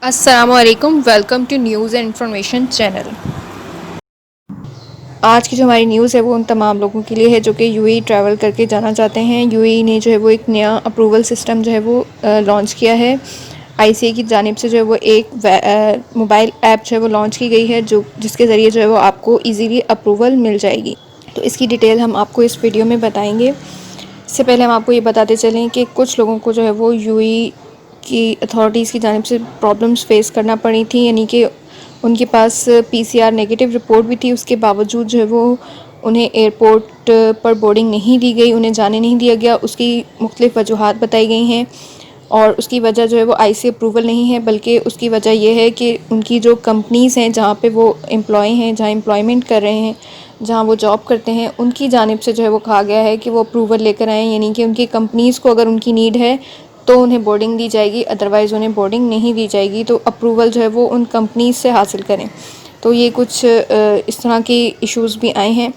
अस्सलामुअलैकुम, welcome to news and information channel. आज की जो हमारी न्यूज़ है वो उन तमाम लोगों के लिए है जो कि यूएई ट्रैवल करके जाना चाहते हैं। यूएई ने जो है वो एक नया अप्रूवल सिस्टम जो है वो लॉन्च किया है। आईसीए की जानिब से जो है वो एक मोबाइल ऐप जो है वो लॉन्च की गई है जो जिसके ज़रिए जो है वो आपको इजीली अप्रूवल मिल जाएगी। तो इसकी डिटेल हम आपको इस वीडियो में बताएंगे। इससे पहले हम आपको ये बताते चलें कि कुछ लोगों को जो है वो यूएई की अथॉरिटीज़ की जानिब से प्रॉब्लम्स फेस करना पड़ी थी, यानी कि उनके पास पीसीआर नेगेटिव रिपोर्ट भी थी। उसके बावजूद जो है वो उन्हें एयरपोर्ट पर बोर्डिंग नहीं दी गई, उन्हें जाने नहीं दिया गया। उसकी मुख्तलिफ़ वजूहात बताई गई हैं और उसकी वजह जो है वो आईसी अप्रूवल नहीं है, बल्कि उसकी वजह यह है कि उनकी जो कंपनीज़ हैं जहाँ पे वो एम्प्लॉय हैं, जहाँ एम्प्लॉयमेंट कर रहे हैं, जहाँ वो जॉब करते हैं, उनकी जानिब से जो है वो कहा गया है कि वो अप्रूवल लेकर आएँ, यानी कि उनकी कंपनीज़ को अगर उनकी नीड है तो उन्हें बोर्डिंग दी जाएगी, अदरवाइज़ उन्हें बोर्डिंग नहीं दी जाएगी। तो अप्रूवल जो है वो उन कंपनीज़ से हासिल करें। तो ये कुछ इस तरह के इश्यूज़ भी आए हैं।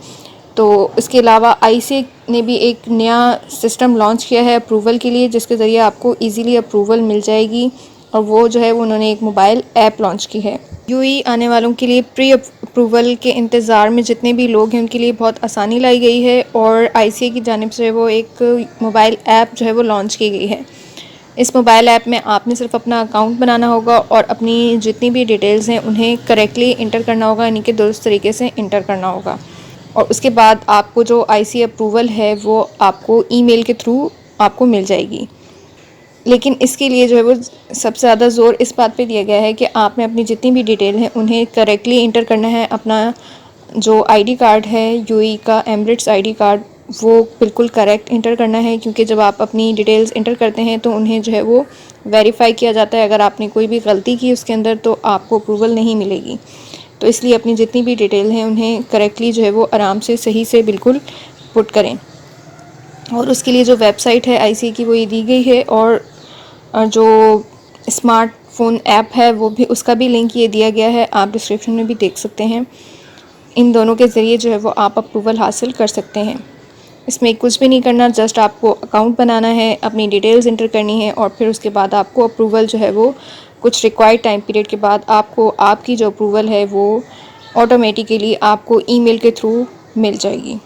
तो इसके अलावा आईसीए ने भी एक नया सिस्टम लॉन्च किया है अप्रूवल के लिए, जिसके ज़रिए आपको इजीली अप्रूवल मिल जाएगी, और वो जो है वो उन्होंने एक मोबाइल ऐप लॉन्च की है। यूएई आने वालों के लिए प्री अप्रूवल के इंतज़ार में जितने भी लोग हैं उनके लिए बहुत आसानी लाई गई है, और आईसीए की जानिब से वो एक मोबाइल ऐप जो है वो लॉन्च की गई है। इस मोबाइल ऐप में आपने सिर्फ अपना अकाउंट बनाना होगा और अपनी जितनी भी डिटेल्स हैं उन्हें करेक्टली इंटर करना होगा, यानी कि दुरुस्त तरीके से इंटर करना होगा। और उसके बाद आपको जो आईसी अप्रूवल है वो आपको ईमेल के थ्रू आपको मिल जाएगी। लेकिन इसके लिए जो है वो सबसे ज़्यादा ज़ोर इस बात पे दिया गया है कि आपने अपनी जितनी भी डिटेल हैं उन्हें करेक्टली इंटर करना है। अपना जो आईडी कार्ड है यूएई का एमिरेट्स आईडी कार्ड, वो बिल्कुल करेक्ट इंटर करना है, क्योंकि जब आप अपनी डिटेल्स इंटर करते हैं तो उन्हें जो है वो वेरीफाई किया जाता है। अगर आपने कोई भी गलती की उसके अंदर तो आपको अप्रूवल नहीं मिलेगी। तो इसलिए अपनी जितनी भी डिटेल हैं उन्हें करेक्टली जो है वो आराम से सही से बिल्कुल पुट करें। और उसके लिए जो वेबसाइट है आईसी की वो ये दी गई है, और जो स्मार्टफ़ोन ऐप है वो भी, उसका भी लिंक ये दिया गया है, आप डिस्क्रिप्शन में भी देख सकते हैं। इन दोनों के ज़रिए जो है वो आप अप्रूवल हासिल कर सकते हैं। इसमें कुछ भी नहीं करना, जस्ट आपको अकाउंट बनाना है, अपनी डिटेल्स इंटर करनी है, और फिर उसके बाद आपको अप्रूवल जो है वो कुछ रिक्वायर्ड टाइम पीरियड के बाद आपको आपकी जो अप्रूवल है वो ऑटोमेटिकली आपको ईमेल के थ्रू मिल जाएगी।